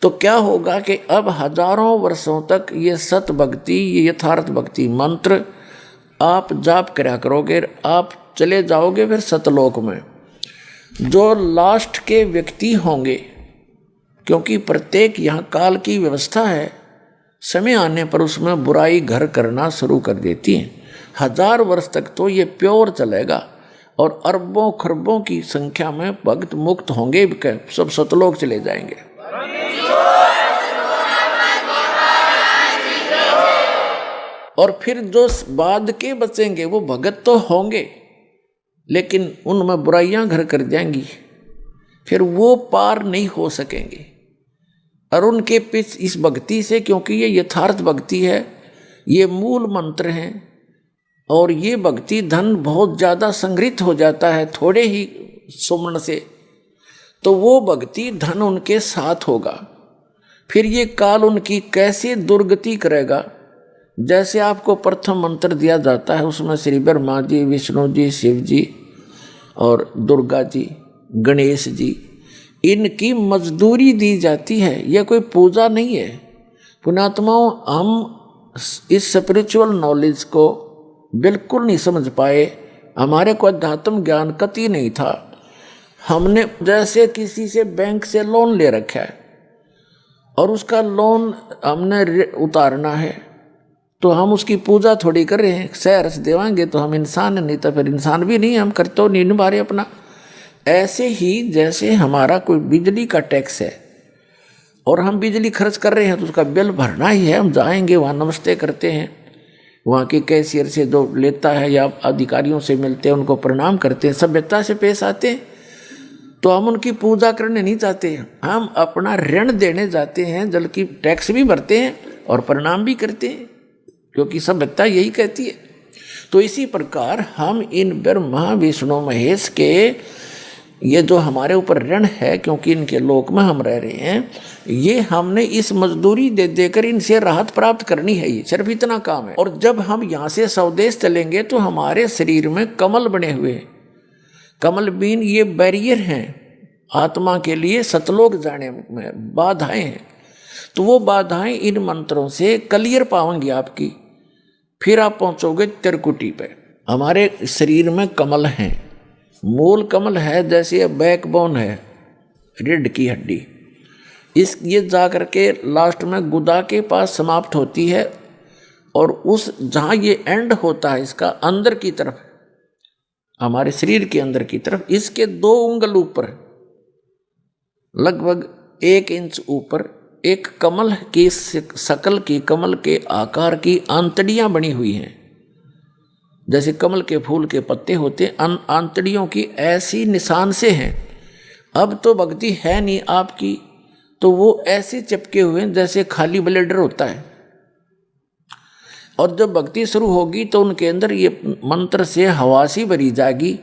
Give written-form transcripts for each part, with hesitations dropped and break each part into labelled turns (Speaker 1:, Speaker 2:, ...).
Speaker 1: तो क्या होगा कि अब हजारों वर्षों तक ये सत भक्ति, ये यथार्थ भक्ति मंत्र आप जाप करा करोगे, आप चले जाओगे फिर सतलोक में। जो लास्ट के व्यक्ति होंगे, क्योंकि प्रत्येक यहाँ काल की व्यवस्था है, समय आने पर उसमें बुराई घर करना शुरू कर देती है। 1000 वर्ष तक तो ये प्योर चलेगा और अरबों खरबों की संख्या में भक्त मुक्त होंगे, सब सतलोक चले जाएंगे। और फिर जो बाद के बचेंगे वो भगत तो होंगे, लेकिन उनमें बुराइयां घर कर जाएंगी, फिर वो पार नहीं हो सकेंगे। और उनके पीछे इस भक्ति से, क्योंकि ये यथार्थ भक्ति है, ये मूल मंत्र हैं, और ये भक्ति धन बहुत ज़्यादा संग्रहित हो जाता है थोड़े ही सुमरण से, तो वो भक्ति धन उनके साथ होगा। फिर ये काल उनकी कैसे दुर्गति करेगा। जैसे आपको प्रथम मंत्र दिया जाता है, उसमें श्री ब्रह्मा जी, विष्णु जी, शिव जी और दुर्गा जी, गणेश जी, इनकी मजदूरी दी जाती है। यह कोई पूजा नहीं है। पुण्यात्माओं, हम इस स्पिरिचुअल नॉलेज को बिल्कुल नहीं समझ पाए, हमारे को अध्यात्म ज्ञान कतई नहीं था। हमने जैसे किसी से बैंक से लोन ले रखा है और उसका लोन हमने उतारना है, तो हम उसकी पूजा थोड़ी कर रहे हैं। शहर से देवाएंगे तो हम इंसान, नहीं तो फिर इंसान भी नहीं, हम करते हो नहीं निभा रहे अपना। ऐसे ही जैसे हमारा कोई बिजली का टैक्स है और हम बिजली खर्च कर रहे हैं तो उसका बिल भरना ही है। हम जाएंगे वहाँ नमस्ते करते हैं, वहाँ के कैशियर से जो लेता है या अधिकारियों से मिलते हैं, उनको प्रणाम करते हैं, सभ्यता से पेश आते हैं। तो हम उनकी पूजा करने नहीं जाते, हम अपना ऋण देने जाते हैं, जबकि टैक्स भी भरते हैं और प्रणाम भी करते हैं, क्योंकि सभ्यता यही कहती है। तो इसी प्रकार हम इन ब्रह्मा विष्णु महेश के ये जो हमारे ऊपर ऋण है, क्योंकि इनके लोक में हम रह रहे हैं, ये हमने इस मजदूरी दे देकर इनसे राहत प्राप्त करनी है। ये सिर्फ इतना काम है। और जब हम यहाँ से स्वदेश चलेंगे तो हमारे शरीर में कमल बने हुए हैं। कमल बीन ये बैरियर हैं आत्मा के लिए सतलोक जाने में, बाधाएं हैं। तो वो बाधाएं इन मंत्रों से क्लियर पाएंगी आपकी, फिर आप पहुंचोगे त्रिकुटी पे। हमारे शरीर में कमल हैं, मूल कमल है, जैसे बैकबोन है रीढ़ की हड्डी, ये जा करके लास्ट में गुदा के पास समाप्त होती है। और उस जहाँ ये एंड होता है इसका, अंदर की तरफ, हमारे शरीर के अंदर की तरफ, इसके 2 उंगल ऊपर, लगभग 1 इंच ऊपर, एक कमल की शकल की, कमल के आकार की आंतड़ियाँ बनी हुई हैं। जैसे कमल के फूल के पत्ते होते, आंतड़ियों की ऐसी निशान से हैं। अब तो भक्ति है नहीं आपकी, तो वो ऐसे चिपके हुए हैं जैसे खाली ब्लेडर होता है। और जब भक्ति शुरू होगी तो उनके अंदर ये मंत्र से हवासी भरी जाएगी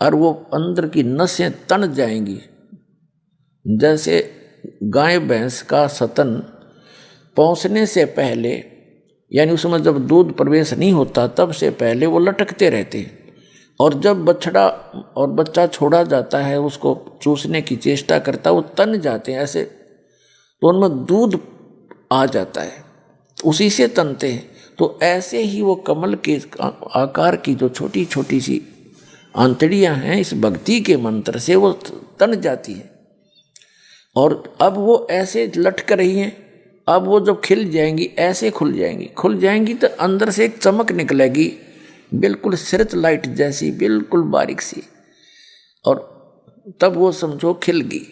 Speaker 1: और वो अंदर की नसें तन जाएंगी। जैसे गाय भैंस का सतन पहुँचने से पहले, यानी उसमें जब दूध प्रवेश नहीं होता तब से पहले वो लटकते रहते हैं, और जब बछड़ा और बच्चा छोड़ा जाता है उसको चूसने की चेष्टा करता है, वो तन जाते हैं ऐसे, तो उनमें दूध आ जाता है, उसी से तनते हैं। तो ऐसे ही वो कमल के आकार की जो छोटी छोटी सी आंतड़ियाँ हैं, इस भक्ति के मंत्र से वो तन जाती हैं। और अब वो ऐसे लटक रही हैं। अब वो जब खिल जाएंगी, ऐसे खुल जाएंगी तो अंदर से एक चमक निकलेगी, बिल्कुल सिरत लाइट जैसी, बिल्कुल बारीक सी, और तब वो समझो खिल गई।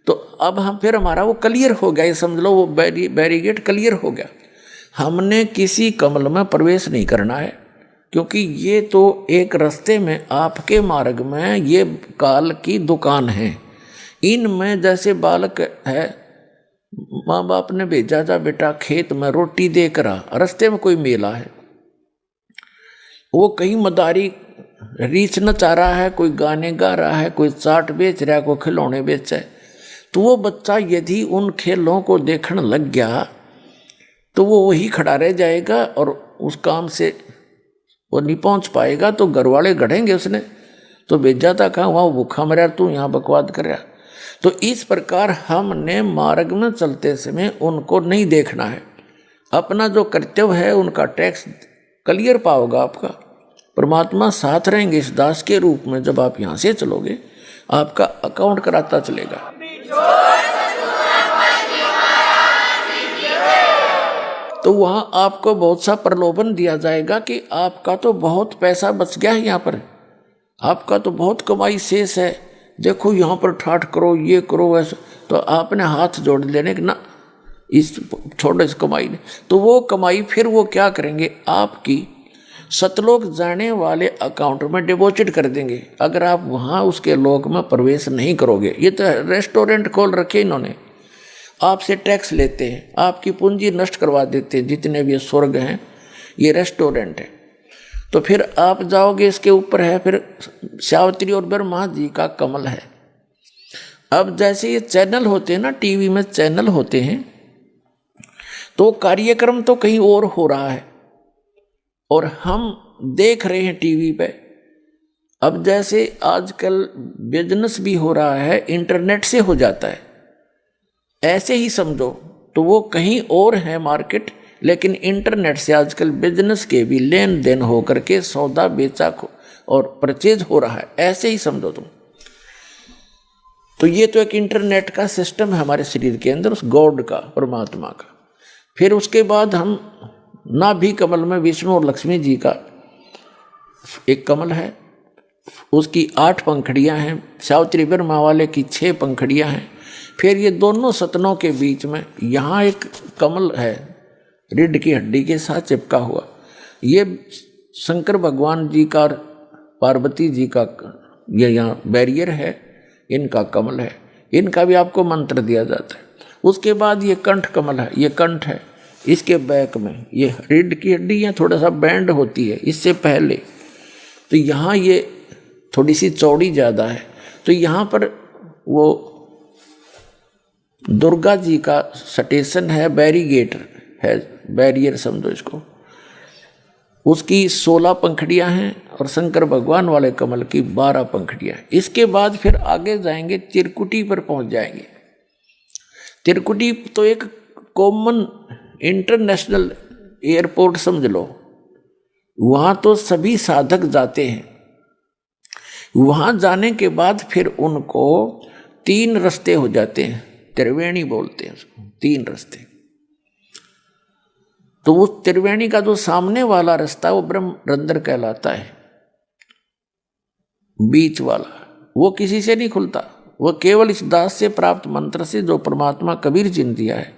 Speaker 1: तो अब हम फिर हमारा वो क्लियर हो गया, ये समझ लो वो बैरिगेट क्लियर हो गया। हमने किसी कमल में प्रवेश नहीं करना है, क्योंकि ये तो एक रास्ते में आपके मार्ग में ये काल की दुकान है। इनमें जैसे बालक है, माँ बाप ने भेजा जा बेटा खेत में रोटी देकर आ, रास्ते में कोई मेला है, वो कहीं मदारी रीछ नचा रहा है, कोई गाने गा रहा है, कोई चाट बेच रहा है, कोई खिलौने बेच रहा है, तो वो बच्चा यदि उन खेलों को देखने लग गया तो वो वही खड़ा रह जाएगा और उस काम से वो नहीं पहुंच पाएगा। तो घर वाले गढ़ेंगे उसने, तो भेजा था कहाँ, वहाँ भूखा मरा, तू यहाँ बकवाद कर रहा। तो इस प्रकार हमने मार्ग में चलते समय उनको नहीं देखना है, अपना जो कर्तव्य है उनका टैक्स क्लियर पाओगा आपका। परमात्मा साथ रहेंगे इस दास के रूप में। जब आप यहाँ से चलोगे आपका अकाउंट कराता चलेगा। तो वहाँ आपको बहुत सा प्रलोभन दिया जाएगा कि आपका तो बहुत पैसा बच गया है, यहाँ पर आपका तो बहुत कमाई शेष है, देखो यहाँ पर ठाठ करो, ये करो, ऐसा। तो आपने हाथ जोड़ लेने कि ना इस छोटे से कमाई ने, तो वो कमाई फिर वो क्या करेंगे, आपकी सतलोक जाने वाले अकाउंट में डिपॉजिट कर देंगे, अगर आप वहाँ उसके लोक में प्रवेश नहीं करोगे। ये तो रेस्टोरेंट खोल रखे इन्होंने, आपसे टैक्स लेते हैं, आपकी पूंजी नष्ट करवा देते हैं। जितने भी स्वर्ग हैं ये रेस्टोरेंट है। तो फिर आप जाओगे, इसके ऊपर है फिर सावित्री और ब्रह्मा जी का कमल है। अब जैसे ये चैनल होते हैं ना, टीवी में चैनल होते हैं, तो कार्यक्रम तो कहीं और हो रहा है और हम देख रहे हैं टीवी पे। अब जैसे आजकल बिजनेस भी हो रहा है, इंटरनेट से हो जाता है, ऐसे ही समझो। तो वो कहीं और है मार्केट, लेकिन इंटरनेट से आजकल बिजनेस के भी लेन देन हो करके सौदा बेचा और परचेज हो रहा है, ऐसे ही समझो तुम। तो ये तो एक इंटरनेट का सिस्टम है हमारे शरीर के अंदर, उस गॉड का, परमात्मा का। फिर उसके बाद हम नाभि कमल में विष्णु और लक्ष्मी जी का एक कमल है, उसकी 8 पंखड़ियां हैं, सावित्री ब्रह्मा वाले की 6 पंखड़ियां हैं। फिर ये दोनों सतनों के बीच में यहाँ एक कमल है, रीढ़ की हड्डी के साथ चिपका हुआ। ये शंकर भगवान जी का, पार्वती जी का ये यहाँ बैरियर है, इनका कमल है, इनका भी आपको मंत्र दिया जाता है। उसके बाद ये कंठ कमल है, ये कंठ है, इसके बैक में ये रीढ़ की हड्डी यहाँ थोड़ा सा बैंड होती है इससे पहले, तो यहाँ ये थोड़ी सी चौड़ी ज़्यादा है। तो यहाँ पर वो दुर्गा जी का स्टेशन है, बैरीगेटर है, बैरियर समझो इसको। उसकी 16 पंखड़ियाँ हैं और शंकर भगवान वाले कमल की 12 पंखड़ियाँ। इसके बाद फिर आगे जाएंगे, त्रिकुटी पर पहुँच जाएंगे। त्रिकुटी तो एक कॉमन इंटरनेशनल एयरपोर्ट समझ लो, वहाँ तो सभी साधक जाते हैं। वहाँ जाने के बाद फिर उनको 3 रास्ते हो जाते हैं, त्रिवेणी बोलते हैं उसको, 3 रास्ते। तो उस त्रिवेणी का जो सामने वाला रास्ता वो ब्रह्मरंध्र कहलाता है, बीच वाला वो किसी से नहीं खुलता, वो केवल इस दास से प्राप्त मंत्र से, जो परमात्मा कबीर जी ने दिया है,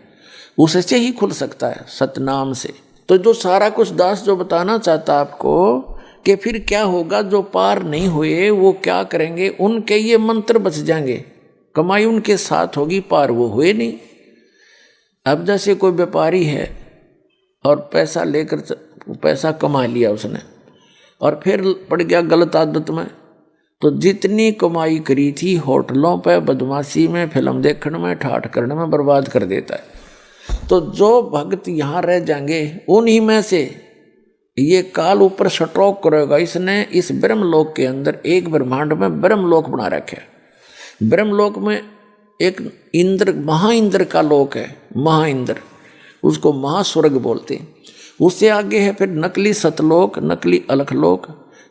Speaker 1: उससे ही खुल सकता है, सतनाम से। तो जो सारा कुछ दास जो बताना चाहता आपको कि फिर क्या होगा, जो पार नहीं हुए वो क्या करेंगे, उनके ये मंत्र बच जाएंगे, कमाई उनके साथ होगी, पार वो हुए नहीं। अब जैसे कोई व्यापारी है और पैसा लेकर पैसा कमा लिया उसने और फिर पड़ गया गलत आदत में, तो जितनी कमाई करी थी होटलों पे, बदमाशी में, फिल्म देखने में, ठाठ करने में बर्बाद कर देता है। तो जो भक्त यहाँ रह जाएंगे उन्हीं में से ये काल ऊपर स्ट्रोक करेगा। इसने इस ब्रह्मलोक के अंदर एक ब्रह्मांड में ब्रह्मलोक बना रखे है। ब्रह्मलोक में एक इंद्र, महाइंद्र का लोक है, महाइंद्र, उसको महास्वर्ग बोलते हैं। उससे आगे है फिर नकली सतलोक, नकली अलखलोक,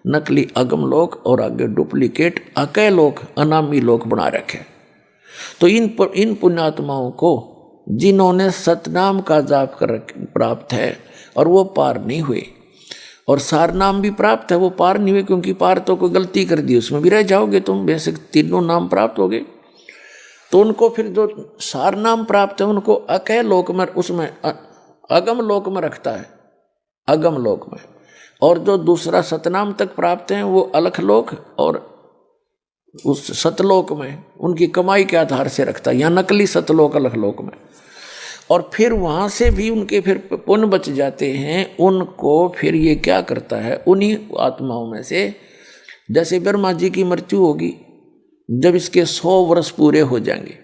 Speaker 1: नकली अगमलोक और आगे डुप्लीकेट अकय लोक, अनामी लोक बना रखे। तो इन पुण्यात्माओं को जिन्होंने सतनाम का जाप कर प्राप्त है और वो पार नहीं हुए, और सार नाम भी प्राप्त है, वो पार नहीं हुए, क्योंकि पार तो कोई गलती कर दी उसमें भी रह जाओगे तुम, बेशक तीनों नाम प्राप्त हो गए। तो उनको फिर जो सार नाम प्राप्त है उनको अकय लोक में, उसमें अगम लोक में रखता है, अगम लोक में। और जो दूसरा सतनाम तक प्राप्त हैं वो अलख लोक और उस सतलोक में उनकी कमाई के आधार से रखता है, या नकली सतलोक अलख लोक में। और फिर वहाँ से भी उनके फिर पुण्य बच जाते हैं, उनको फिर ये क्या करता है, उन्हीं आत्माओं में से, जैसे ब्रह्मा जी की मृत्यु होगी, जब इसके 100 वर्ष पूरे हो जाएंगे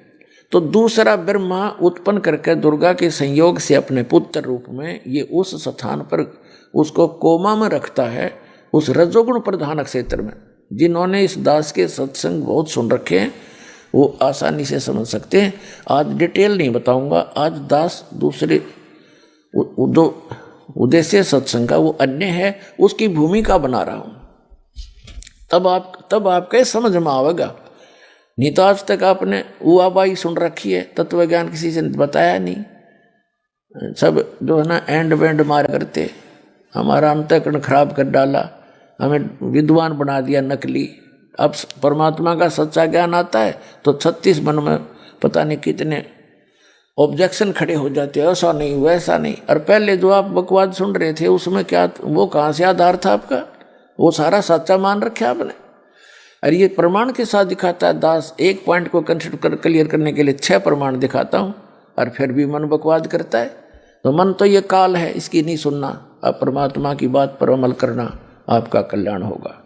Speaker 1: तो दूसरा ब्रह्मा उत्पन्न करके दुर्गा के संयोग से अपने पुत्र रूप में ये उस स्थान पर उसको कोमा में रखता है, उस रजोगुण प्रधान क्षेत्र में। जिन्होंने इस दास के सत्संग बहुत सुन रखे हैं वो आसानी से समझ सकते हैं। आज डिटेल नहीं बताऊंगा, आज दास दूसरे जो उद्देश्य सत्संग का वो अन्य है, उसकी भूमिका बना रहा हूं। तब आपके समझ में आवेगा। नहीं तो आज तक आपने उआबाई सुन रखी है, तत्व ज्ञान किसी से बताया नहीं। सब जो है ना एंड बैंड मार करते, हमारा अंतःकरण खराब कर डाला, हमें विद्वान बना दिया नकली। अब परमात्मा का सच्चा ज्ञान आता है तो 36 मन में पता नहीं कितने ऑब्जेक्शन खड़े हो जाते हैं, ऐसा नहीं वैसा नहीं। और पहले जो आप बकवाद सुन रहे थे उसमें क्या, वो कहाँ से आधार था आपका? वो सारा सच्चा मान रखा आपने। और ये प्रमाण के साथ दिखाता है दास। एक पॉइंट को कंसिडर क्लियर करने के लिए 6 प्रमाण दिखाता हूँ और फिर भी मन बकवाद करता है। तो मन तो ये काल है, इसकी नहीं सुनना। अब परमात्मा की बात पर अमल करना, आपका कल्याण होगा।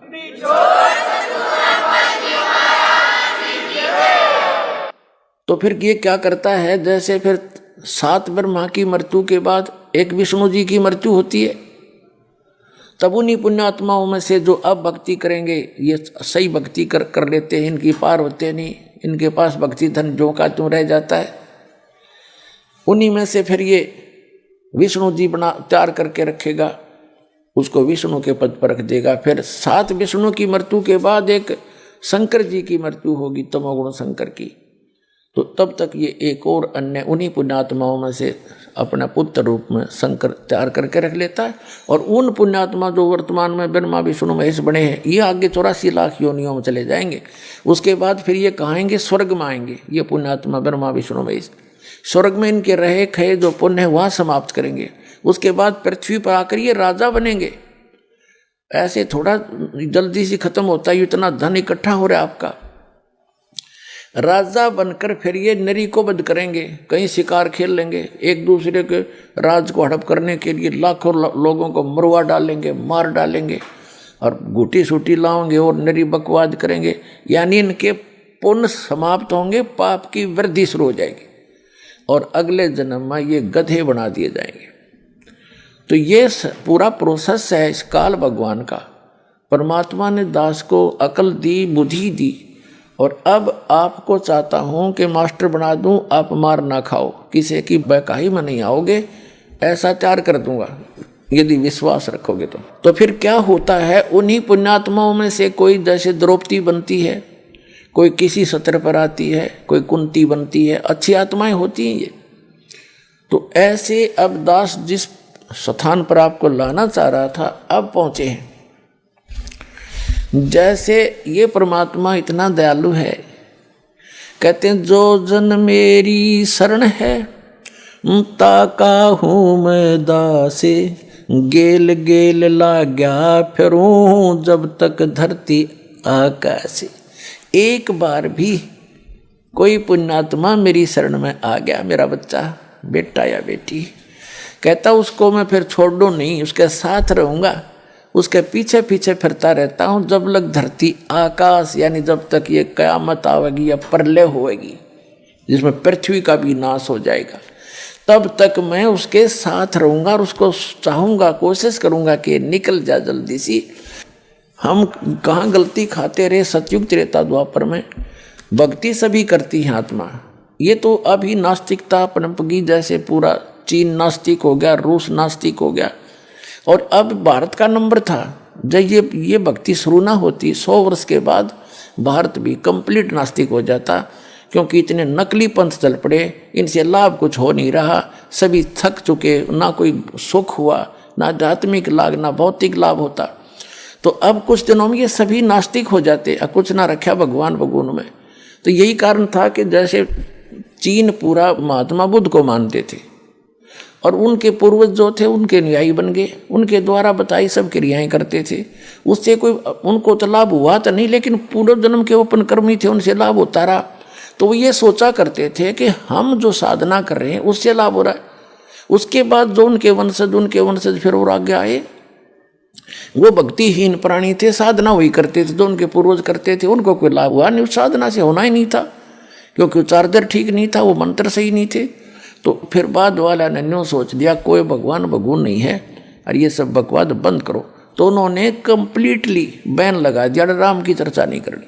Speaker 1: तो फिर ये क्या करता है, जैसे फिर 7 ब्रह्मा की मृत्यु के बाद एक विष्णु जी की मृत्यु होती है, तब उन्हीं पुण्यात्माओं में से जो अब भक्ति करेंगे, ये सही भक्ति कर लेते हैं, इनकी पार होते नहीं, इनके पास भक्ति धन जो का त्यों रह जाता है, उन्हीं में से फिर ये विष्णु जी बना तैयार करके रखेगा, उसको विष्णु के पद पर रख देगा। फिर 7 विष्णु की मृत्यु के बाद एक शंकर जी की मृत्यु होगी, तमोगुण शंकर की। तो तब तक ये एक और अन्य उन्हीं पुण्यात्माओं में से अपना पुत्र रूप में शंकर तैयार करके रख लेता है। और उन पुण्यात्मा जो वर्तमान में ब्रह्मा विष्णु महेश बने हैं, ये आगे 84 लाख योनियों में चले जाएंगे। उसके बाद फिर ये कहाँ आएंगे? स्वर्ग में आएंगे। ये पुण्यात्मा ब्रह्मा विष्णु महेश स्वर्ग में इनके रहे खये जो पुण्य है वहाँ समाप्त करेंगे। उसके बाद पृथ्वी पर आकर ये राजा बनेंगे। ऐसे थोड़ा जल्दी से खत्म होता है, इतना धन इकट्ठा हो रहा है आपका। राजा बनकर फिर ये नरी को वध करेंगे, कहीं शिकार खेल लेंगे, एक दूसरे के राज को हड़प करने के लिए लाखों लोगों को मरवा डालेंगे, मार डालेंगे और घूटी सूटी लाओगे और नरी बकवाद करेंगे। यानी इनके पुण्य समाप्त होंगे, पाप की वृद्धि शुरू हो जाएगी और अगले जन्म में ये गधे बना दिए जाएंगे। तो ये पूरा प्रोसेस है इस काल भगवान का। परमात्मा ने दास को अकल दी, बुद्धि दी, और अब आपको चाहता हूँ कि मास्टर बना दूँ, आप मार ना खाओ, किसी की बहकाई में नहीं आओगे, ऐसा तैयार कर दूंगा यदि विश्वास रखोगे तो फिर क्या होता है, उन्हीं पुण्यात्माओं में से कोई जैसे द्रौपदी बनती है, कोई किसी सत्र पर आती है, कोई कुंती बनती है, अच्छी आत्माएं होती हैं ये। तो ऐसे अब दास जिस स्थान पर आपको लाना चाह रहा था अब पहुँचे हैं। जैसे ये परमात्मा इतना दयालु है, कहते हैं जो जन मेरी शरण है ताका हूँ मैं दासे, गेल गेल लाग्या फिरूं जब तक धरती आकाशे। एक बार भी कोई पुण्यात्मा मेरी शरण में आ गया, मेरा बच्चा, बेटा या बेटी, कहता उसको मैं फिर छोड़ दूँ नहीं, उसके साथ रहूँगा, उसके पीछे पीछे फिरता रहता हूँ जब लग धरती आकाश, यानी जब तक ये कयामत आवेगी या प्रलय होएगी जिसमें पृथ्वी का भी नाश हो जाएगा, तब तक मैं उसके साथ रहूँगा और उसको चाहूँगा, कोशिश करूँगा कि निकल जा जल्दी सी। हम कहाँ गलती खाते रहे सतयुग त्रेता द्वापर में, भक्ति सभी करती है आत्मा। ये तो अभी नास्तिकता पनपगी, जैसे पूरा चीन नास्तिक हो गया, रूस नास्तिक हो गया, और अब भारत का नंबर था। जब ये भक्ति शुरू ना होती 100 वर्ष के बाद भारत भी कंप्लीट नास्तिक हो जाता, क्योंकि इतने नकली पंथ चल पड़े, इनसे लाभ कुछ हो नहीं रहा, सभी थक चुके, ना कोई सुख हुआ, ना आध्यात्मिक लाभ, ना भौतिक लाभ होता। तो अब कुछ दिनों में ये सभी नास्तिक हो जाते, कुछ ना रखा भगवान भगवान में। तो यही कारण था कि जैसे चीन पूरा महात्मा बुद्ध को मानते थे और उनके पूर्वज जो थे उनके न्यायी बन गए, उनके द्वारा बताई सब क्रियाएं करते थे, उससे कोई उनको तो लाभ हुआ तो नहीं, लेकिन पूर्व जन्म के ओपन कर्मी थे, उनसे लाभ होता रहा। तो वो ये सोचा करते थे कि हम जो साधना कर रहे हैं उससे लाभ हो रहा है। उसके बाद जो उनके वंशज फिर और आगे आए, वो भक्तिहीन प्राणी थे, साधना वही करते थे जो उनके पूर्वज करते थे, उनको कोई लाभ हुआ नहीं, उस साधना से होना ही नहीं था, क्योंकि चार्जर ठीक नहीं था, वो मंत्र सही नहीं थे। तो फिर बाद वाला ने न्यों सोच दिया कोई भगवान भगवान नहीं है और ये सब बकवाद बंद करो। तो उन्होंने कंप्लीटली बैन लगा दिया, राम की चर्चा नहीं करनी।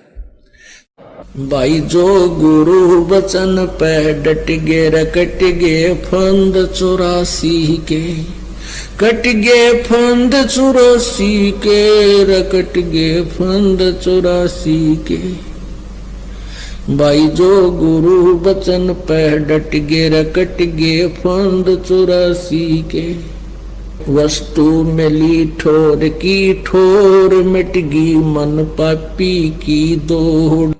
Speaker 1: भाई जो गुरु बचन पे डट गे रकट गे फंद 84 के, कट गे फंद 84 के, रकट गे फंद 84 के। भाई जो गुरु बचन पे डट गे रकट गे फंद 84 के। वस्तु मिली ठोर की ठोर, मिट गई मन पापी की दौड़।